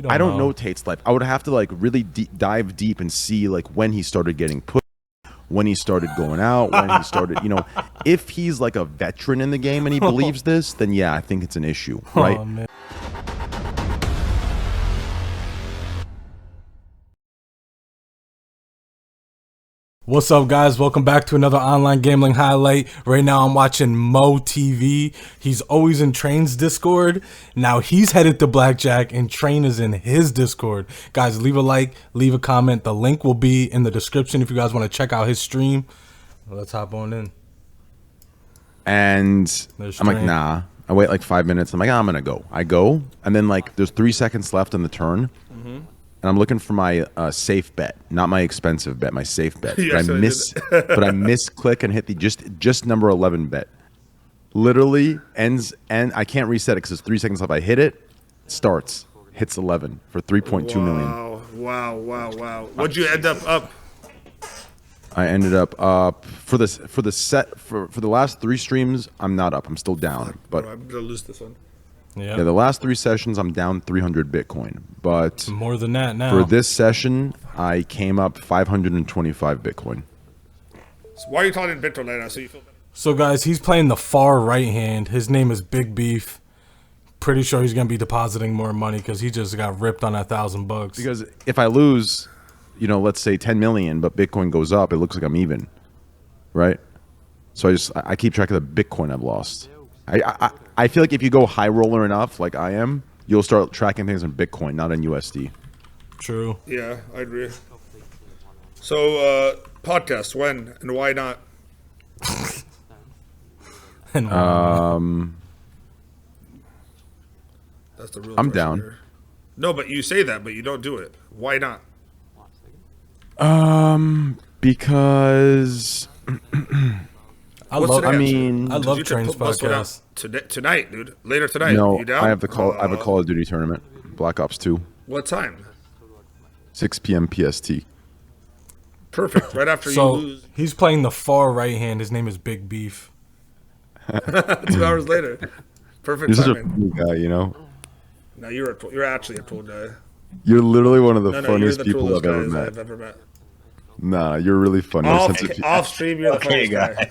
I don't know Tate's life. I would have to like really dive deep and see like when he started getting put, when he started going out, when he started, if he's like a veteran in the game and he believes this, then yeah, I think it's an issue, right? Oh, man. What's up, guys? Welcome back to another online gambling highlight. Right now I'm watching Mo TV. He's always in Train's Discord. Now he's headed to Blackjack and Train is in his Discord. Guys, leave a like, leave a comment. The link will be in the description if you guys want to check out his stream. Let's hop on in. And I'm like, nah. I wait like 5 minutes. I'm like, I'm gonna go. I go, and then like there's 3 seconds left on the turn. And I'm looking for my safe bet, not my expensive bet, my safe bet. Yes, but I misclick and hit the just number 11 bet. Literally ends, and I can't reset it because there's 3 seconds left. I hit it, starts, hits 11 for 3.2 million. Wow. What'd you end up? I ended up for the last 3 streams. I'm not up. I'm still down. But I'm gonna lose this one. Yeah, the last 3 sessions I'm down 300 Bitcoin, but more than that now. For this session, I came up 525 Bitcoin. So why are you talking Bitcoin right now? So you feel better? So guys, he's playing the far right hand. His name is Big Beef. Pretty sure he's gonna be depositing more money because he just got ripped on $1,000. Because if I lose, let's say 10 million, but Bitcoin goes up, it looks like I'm even, right? So I keep track of the Bitcoin I've lost. I feel like if you go high roller enough, like I am, you'll start tracking things in Bitcoin, not in USD. True. Yeah, I agree. So, podcast, when and why not? That's the real I'm question down. here. No, but you say that, but you don't do it. Why not? Because I love Did you Train's bust one out podcast. Tonight, dude. Later tonight. No, You down? I have a Call of Duty tournament, Black Ops 2, What time? 6 p.m. PST. Perfect. Right after So you lose. he's playing the far right hand. His name is Big Beef. 2 hours later. Perfect You're such a timing. funny guy, No, you're actually a cool guy. You're literally one of the No, you're funniest the people coolest I've ever guys met. I've ever met. Nah, you're really funny. Off stream, you're the funniest guy.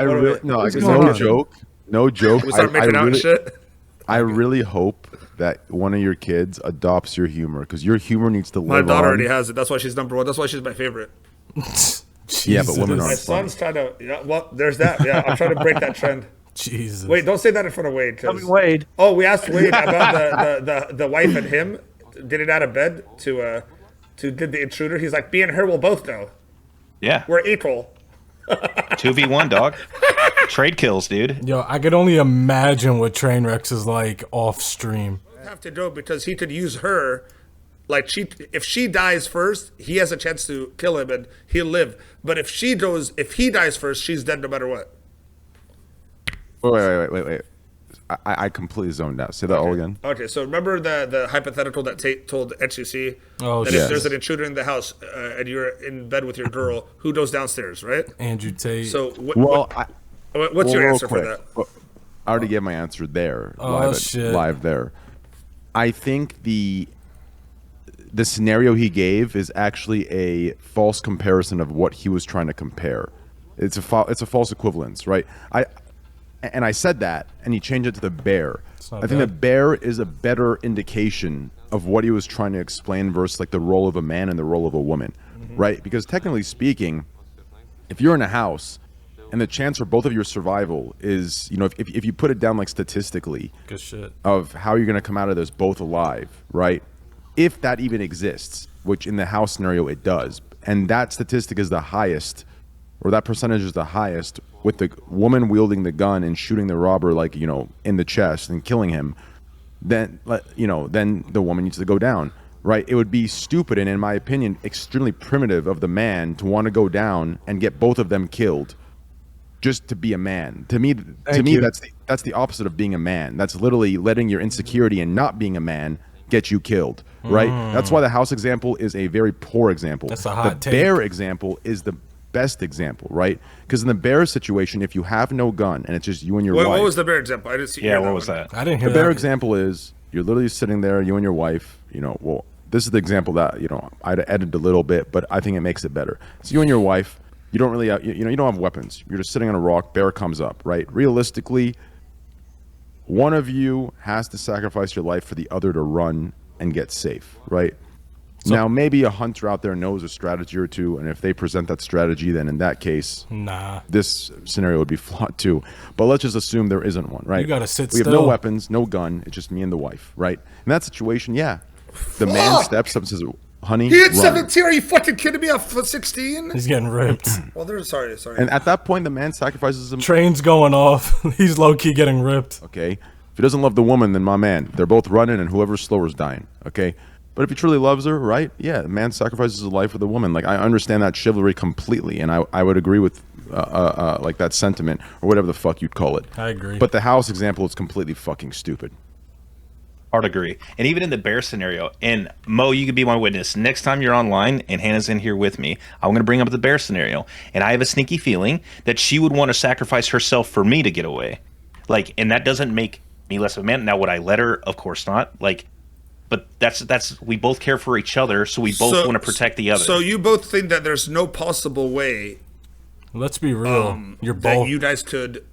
No joke. No joke. We start making out and shit. I really hope that one of your kids adopts your humor because your humor needs to live My daughter on. already has it. That's why she's number 1. That's why she's my favorite. Yeah, but women My aren't funny. son's trying to. Yeah, well, there's that. Yeah, I'm trying to break that trend. Jesus. Wait, don't say that in front of Wade. Tell me, Wade. Oh, we asked Wade about the wife and him getting out of bed to did the intruder. He's like, me and her will both know. Yeah. We're equal. 2v1, dog. Trade kills, dude. Yo, I could only imagine what Trainwrecks is like off stream. I have to know because he could use her. Like if she dies first, he has a chance to kill him and he'll live. But if he dies first, she's dead no matter what. Wait. I completely zoned out. Say that all again. Okay, so remember the hypothetical that Tate told HCC? Oh, that yes. if there's an intruder in the house and you're in bed with your girl, who goes downstairs, right? Andrew Tate. So what's your answer for that? I already gave my answer there. Shit. Live there. I think the scenario he gave is actually a false comparison of what he was trying to compare. It's a false equivalence, right? I said that, and he changed it to the bear. I think the bear is a better indication of what he was trying to explain versus like the role of a man and the role of a woman, right? Because technically speaking, if you're in a house and the chance for both of your survival is, if you put it down like statistically, good shit, of how you're going to come out of this both alive, right? If that even exists, which in the house scenario it does, and that statistic is the highest, or that percentage is the highest, with the woman wielding the gun and shooting the robber, like, in the chest and killing him, then the woman needs to go down, right? It would be stupid and, in my opinion, extremely primitive of the man to want to go down and get both of them killed just to be a man. To me, that's the opposite of being a man. That's literally letting your insecurity and not being a man get you killed, right? That's why the house example is a very poor example. That's a hot take. The bear example is the best example, right? Because in the bear situation, if you have no gun and it's just you and your wife. What was the bear example? I didn't see. Yeah, what was that? I didn't hear The that. bear example is you're literally sitting there, you and your wife, well, this is the example that, I'd edited a little bit, but I think it makes it better. So you and your wife, you don't really, you don't have weapons. You're just sitting on a rock, bear comes up, right? Realistically, one of you has to sacrifice your life for the other to run and get safe, right? Now, maybe a hunter out there knows a strategy or two, and if they present that strategy, then in that case, this scenario would be flawed too. But let's just assume there isn't one, right? You gotta sit We still. have no weapons, no gun. It's just me and the wife, right? In that situation, yeah, the man steps up and says, "Honey, He hit run." 17. Are you fucking kidding me? Off 16? He's getting ripped. Well, there's sorry. And at that point, the man sacrifices him. Train's going off. He's low key getting ripped. Okay, if he doesn't love the woman, then my man, they're both running, and whoever's slower is dying. Okay. But if he truly loves her, right? Yeah, the man sacrifices his life for the woman. Like, I understand that chivalry completely, and I would agree with like that sentiment or whatever the fuck you'd call it. I agree. But the house example is completely fucking stupid. Hard agree. And even in the bear scenario, and Mo, you could be my witness. Next time you're online and Hannah's in here with me, I'm going to bring up the bear scenario. And I have a sneaky feeling that she would want to sacrifice herself for me to get away. Like, and that doesn't make me less of a man. Now, would I let her? Of course not. Like, but that's we both care for each other, so we both want to protect the other. So you both think that there's no possible way Let's be real. You're that both. you guys could,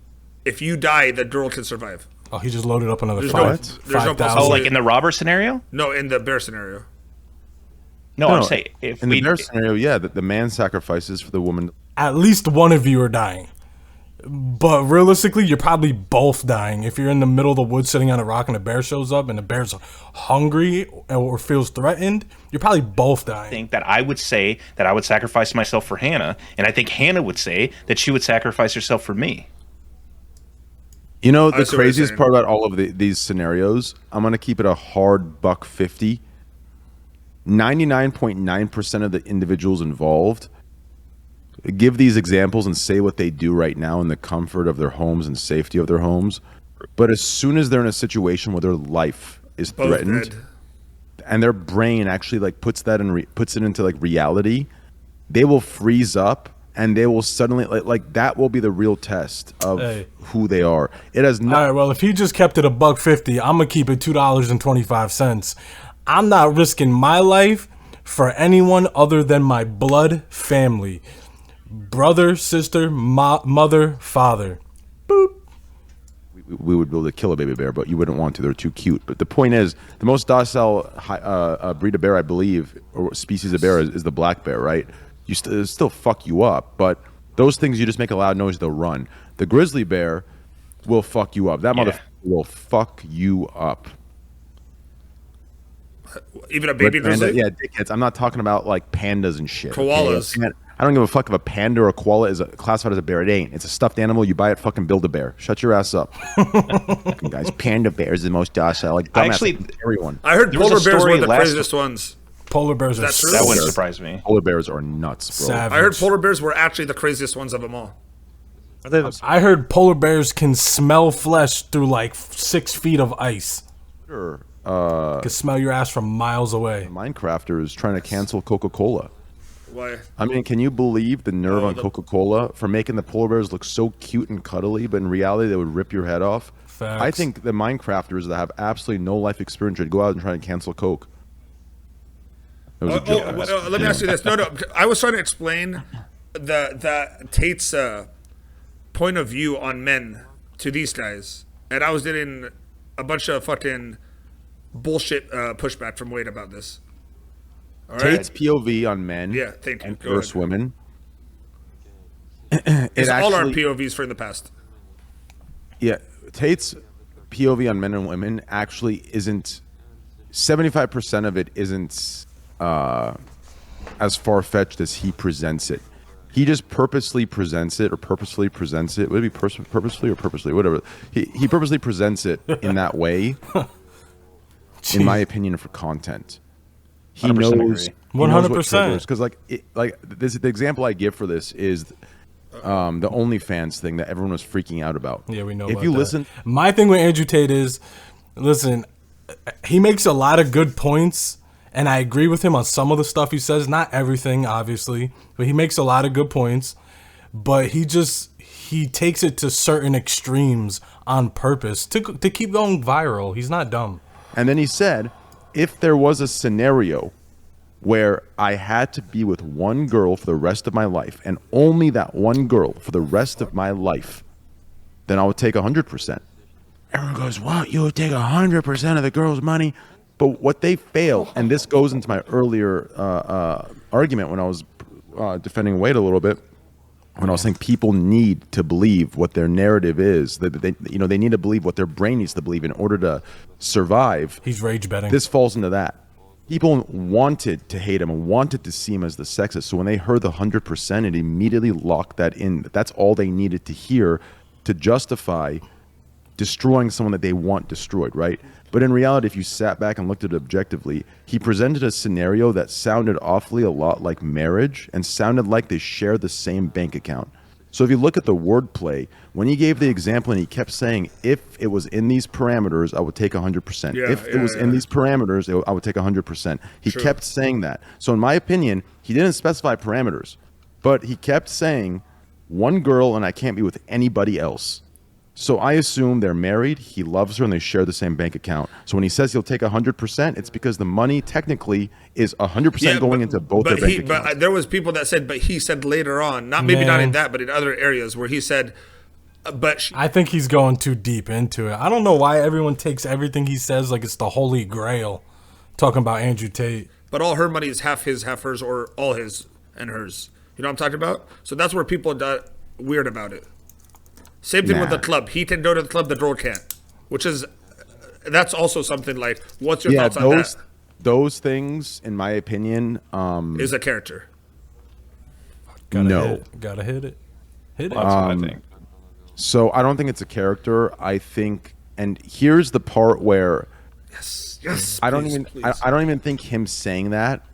if you die, the girl can survive. Oh, he just loaded up another There's five. no- there's no 5,000. possible- oh, like in the robber scenario? No, in the bear scenario. No, I'm saying if in we the bear scenario, yeah, the man sacrifices for the woman. At least one of you are dying. But realistically, you're probably both dying. If you're in the middle of the woods sitting on a rock and a bear shows up and the bear's hungry or feels threatened, you're probably both dying. think that I would say that I would sacrifice myself for Hannah, and I think Hannah would say that she would sacrifice herself for me. You know, I the see what you're craziest saying. part about all of these scenarios, I'm going to keep it a hard $1.50. 99.9% of the individuals involved give these examples and say what they do right now in the comfort of their homes and safety of their homes. But as soon as they're in a situation where their life is Both threatened dead. and their brain actually like puts that in puts it into like reality, they will freeze up and they will suddenly like that will be the real test of who they are. It has All no right, well, if he just kept it $1.50, I'm gonna keep it $2.25. I'm not risking my life for anyone other than my blood family, brother, sister, mother, father. Boop. we would be able to kill a baby bear, but you wouldn't want to. They're too cute. But the point is, the most docile breed of bear, I believe, or species of bear is the black bear, right? You still fuck you up, but those things you just make a loud noise, they'll run. The grizzly bear will fuck you up. That motherfucker will fuck you up. Even a baby But panda, grizzly? yeah, dickheads. I'm not talking about like pandas and shit. okay? Koalas. I don't give a fuck if a panda or a koala is classified as a bear. It ain't. It's a stuffed animal. You buy it, fucking build a bear. Shut your ass up. Fucking guys, panda bear is the most docile. Like dumbass, Actually- like, everyone. I heard There was a polar bears story were the last- craziest ones. Polar bears are That's true? That wouldn't surprise me. Polar bears are nuts, bro. savage. I heard polar bears were actually the craziest ones of them all. I heard polar bears can smell flesh through like 6 feet of ice. Sure. Can smell your ass from miles away. Minecrafter is trying to cancel Coca-Cola. Why? I mean, can you believe the nerve on the- Coca-Cola for making the polar bears look so cute and cuddly, but in reality they would rip your head off? Facts. I think the Minecrafters that have absolutely no life experience should go out and try and cancel Coke. It was a joke. Let me ask you this. No, I was trying to explain the Tate's point of view on men to these guys, and I was getting a bunch of fucking bullshit pushback from Wade about this. All right, Tate's POV on men Yeah, thank you. and Go versus ahead. women. it's all our actually- POVs from the past. Yeah, Tate's POV on men and women actually isn't. 75% of it isn't as far fetched as he presents it. He just purposely presents it, or purposefully presents it. Would it be purposefully or purposely? Whatever. He purposely presents it in that way, in my opinion, for content. He 100% knows agree. 100%. because the example I give for this is the OnlyFans thing that everyone was freaking out about. Yeah, we know If about you that. listen, My thing with Andrew Tate is, listen, he makes a lot of good points, and I agree with him on some of the stuff he says. Not everything, obviously, but he makes a lot of good points. But he takes it to certain extremes on purpose to keep going viral. He's not dumb. and then he said, if there was a scenario where I had to be with one girl for the rest of my life and only that one girl for the rest of my life, then I would take 100%. Everyone goes, "What? You would take 100% of the girl's money?" But what they fail, and this goes into my earlier argument when I was defending Wade a little bit, when I was saying people need to believe what their narrative is, that they need to believe what their brain needs to believe in order to survive. He's rage betting. This falls into that. People wanted to hate him and wanted to see him as the sexist. So when they heard the 100%, it immediately locked that in. That's all they needed to hear to justify destroying someone that they want destroyed, right? But in reality, if you sat back and looked at it objectively, he presented a scenario that sounded awfully a lot like marriage and sounded like they share the same bank account. So if you look at the wordplay, when he gave the example and he kept saying, if it was in these parameters, I would take 100%. If it was in these parameters, I would take 100%. He kept saying that. So in my opinion, he didn't specify parameters, but he kept saying, one girl and I can't be with anybody else. So I assume they're married, he loves her, and they share the same bank account. So when he says he'll take 100%, it's because the money technically is 100% going into both their bank accounts. But there was people that said, but he said later on, not in that, but in other areas where he said, I think he's going too deep into it. I don't know why everyone takes everything he says like it's the holy grail. Talking about Andrew Tate. But all her money is half his, half hers, or all his and hers. You know what I'm talking about? So that's where people got weird about it. Same thing with the club. He can go to the club, the girl can't. Which is, that's also something like, what's your thoughts on that? Those things, in my opinion, is a character. Gotta hit it. Hit it. That's what I think. So I don't think it's a character. I think, and here's the part where I don't even think him saying that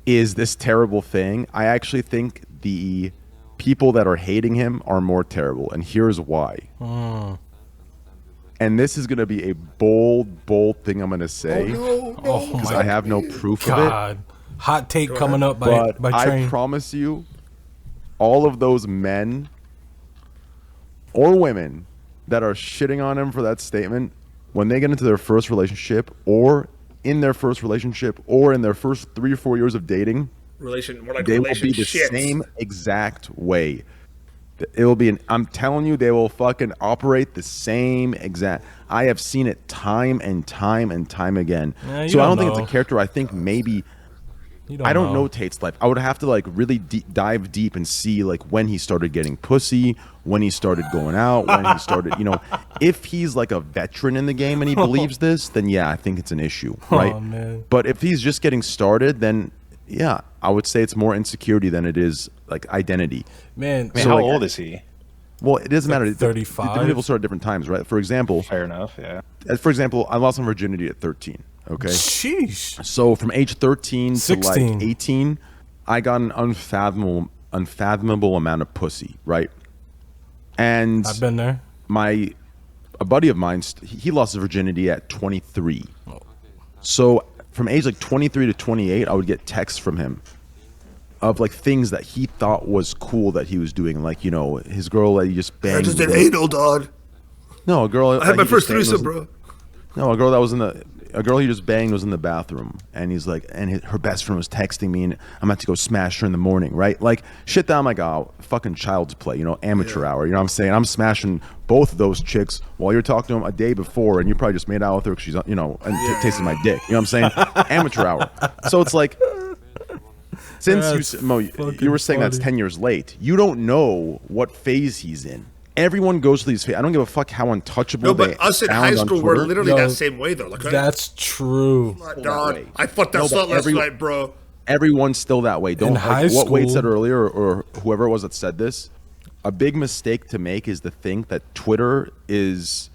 is this terrible thing. I actually think the people that are hating him are more terrible, and here's why. And this is going to be a bold thing I'm going to say because I have no proof of it. Hot take coming up by Train. I promise you, all of those men or women that are shitting on him for that statement, when they get into their first relationship or in their first relationship or in their first 3 or 4 years of dating, they will be the same exact way. It will be I'm telling you, they will fucking operate the same exact. I have seen it time and time and time again. So I don't think it's a character. I think maybe I don't know Tate's life. I would have to like really dive deep and see like when he started getting pussy, when he started going out, when he started, if he's like a veteran in the game and he believes this, then yeah, I think it's an issue, right? But if he's just getting started, then yeah, I would say it's more insecurity than it is like identity. Man, so how old is he? Well, it doesn't matter. 35. Different people start at different times, right? For example, fair enough. Yeah. For example, I lost my virginity at 13. Okay. Sheesh. So from age 13 16. to like 18, I got an unfathomable amount of pussy, right? And I've been there. A buddy of mine, he lost his virginity at 23. So from age like 23 to 28, I would get texts from him of like things that he thought was cool that he was doing, like his girl that he just banged. I just did anal, dog. No, a girl. I had my first threesome, bro. No, a girl that was a girl he just banged was in the bathroom, and he's like, and her best friend was texting me, and I'm about to go smash her in the morning, right? Like shit that I'm like, oh, fucking child's play, amateur hour. You know what I'm saying? I'm smashing both of those chicks while you're talking to them a day before, and you probably just made out with her because she's, and tasted my dick. You know what I'm saying? Amateur hour. So it's like, since you were saying that's 10 years late, you don't know what phase he's in. Everyone goes through these phases. I don't give a fuck how untouchable. No, but us in high school were literally that same way, though. Like, that's true. Dog, I fucked that slut last night, bro. Everyone's still that way. Don't what Wade said earlier, or whoever it was that said this. A big mistake to make is to think that Twitter is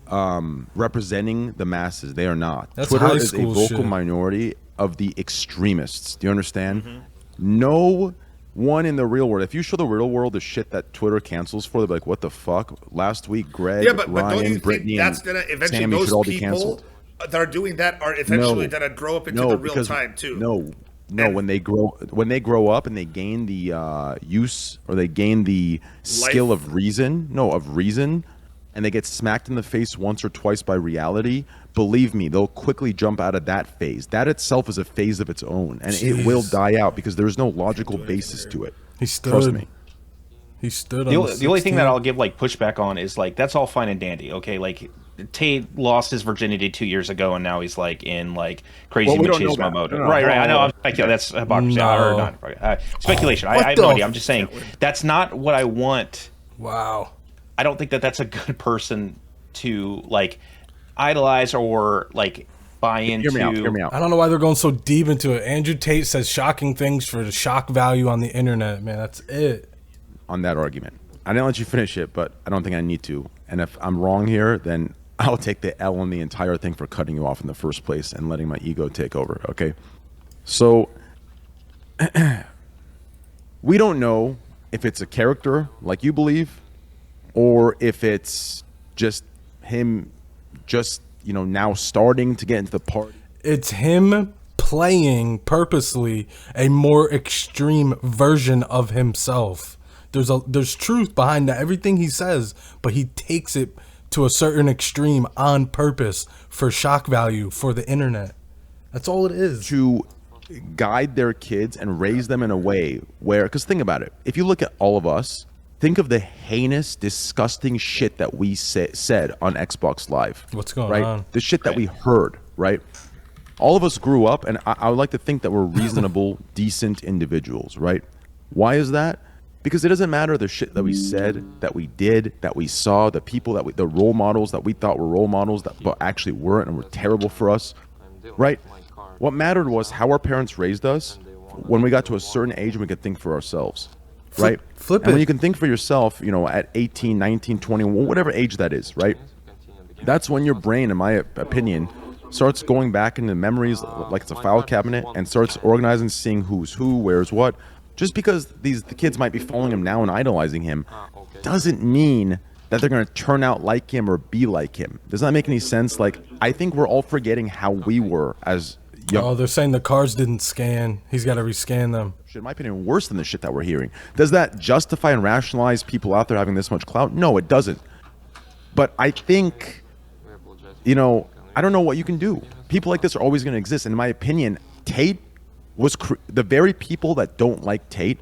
representing the masses. They are not. That's Twitter high is a school vocal shit. minority of the extremists. Do you understand? No one in the real world. If you show the real world the shit that Twitter cancels for, they'll be like, "What the fuck?" Last week, Greg, Ryan, Brittany, that's gonna eventually Sammy should all be people canceled. that are doing that are eventually gonna grow up into the real time too. No, when they grow up and they gain the use, or they gain the skill of reason, and they get smacked in the face once or twice by reality, believe me, they'll quickly jump out of that phase. That itself is a phase of its own, and it will die out because there's no logical basis to it. He stood. Trust me. He stood The on only thing that I'll give like pushback on is like that's all fine and dandy. Okay, like Tate lost his virginity 2 years ago, and now he's like in like crazy we don't know machismo that. mode. No, right. I know. I'm speculating. That's hypocrisy. No. Or not. Speculation. I have the no idea. I'm just saying that's not what I want. Wow. I don't think that that's a good person to like idolize or like buy into. Hear me out. I don't know why they're going so deep into it. Andrew Tate says shocking things for the shock value on the internet, man. That's it. On that argument, I didn't let you finish it, but I don't think I need to. And if I'm wrong here, then I'll take the L on the entire thing for cutting you off in the first place and letting my ego take over. Okay. So we don't know if it's a character like you believe, or if it's just him just, now starting to get into the party. It's him playing purposely a more extreme version of himself. There's truth behind that, everything he says, but he takes it to a certain extreme on purpose for shock value for the internet. That's all it is. To guide their kids and raise them in a way where, because think about it, if you look at all of us, think of the heinous, disgusting shit that we said on Xbox Live. What's going right? on? The shit that we heard, right? All of us grew up, and I would like to think that we're reasonable, decent individuals, right? Why is that? Because it doesn't matter the shit that we said, that we did, that we saw, the people the role models that we thought were role models that but actually weren't and were terrible for us, right? What mattered was how our parents raised us when we got to a certain age and we could think for ourselves, right? Flip and it. when you can think for yourself, at 18, 19, 20, whatever age that is, right? That's when your brain, in my opinion, starts going back into memories like it's a file cabinet and starts organizing, seeing who's who, where's what. Just because the kids might be following him now and idolizing him doesn't mean that they're going to turn out like him or be like him. Does that make any sense? Like, I think we're all forgetting how we were as young. Oh, they're saying the cars didn't scan. He's got to rescan them. Shit, in my opinion, worse than the shit that we're hearing. Does that justify and rationalize people out there having this much clout? No, it doesn't. But I think, I don't know what you can do. People like this are always going to exist. And in my opinion, Tate was the very people that don't like Tate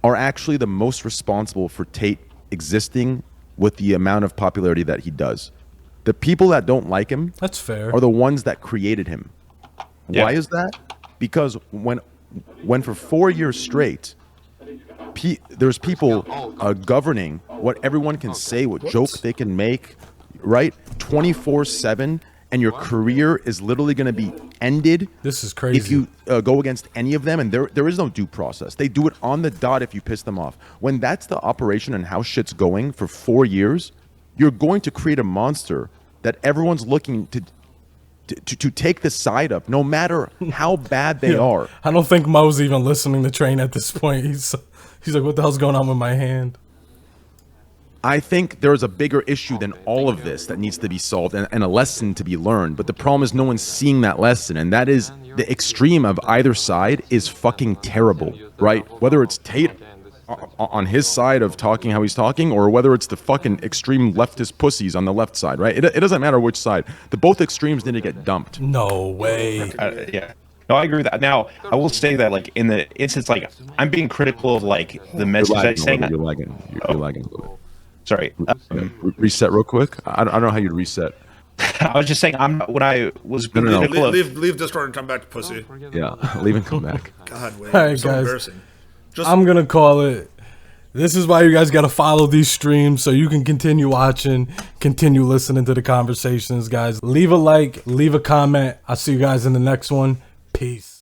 are actually the most responsible for Tate existing with the amount of popularity that he does. The people that don't like him That's fair. are the ones that created him. Yeah. Why is that? Because when for 4 years straight, there's people governing what everyone can say, what joke they can make, right? 24/7, and your career is literally going to be ended. This is crazy. If you go against any of them, and there is no due process. They do it on the dot if you piss them off. When that's the operation and how shit's going for 4 years, you're going to create a monster that everyone's looking to take the side of, no matter how bad they are. I don't think Mo's even listening to Train at this point. He's like, what the hell's going on with my hand? I think there's a bigger issue than all of this that needs to be solved and a lesson to be learned. But the problem is no one's seeing that lesson. And that is the extreme of either side is fucking terrible, right? Whether it's Tate on his side of talking how he's talking, or whether it's the fucking extreme leftist pussies on the left side, right? It doesn't matter which side. Both extremes need to get dumped. No way. Yeah. No, I agree with that. Now, I will say that, like, in the instance, like, I'm being critical of, like, the message that he's saying. You're lagging. You're lagging a little bit. Sorry. Reset real quick. I don't know how you'd reset. I was just saying, when I was No. critical of... Leave Discord and come back to pussy. Yeah, leave and come back. God, wait. All right, So guys. embarrassing. I'm going to call it. This is why you guys got to follow these streams so you can continue watching, continue listening to the conversations, guys. Leave a like, leave a comment. I'll see you guys in the next one. Peace.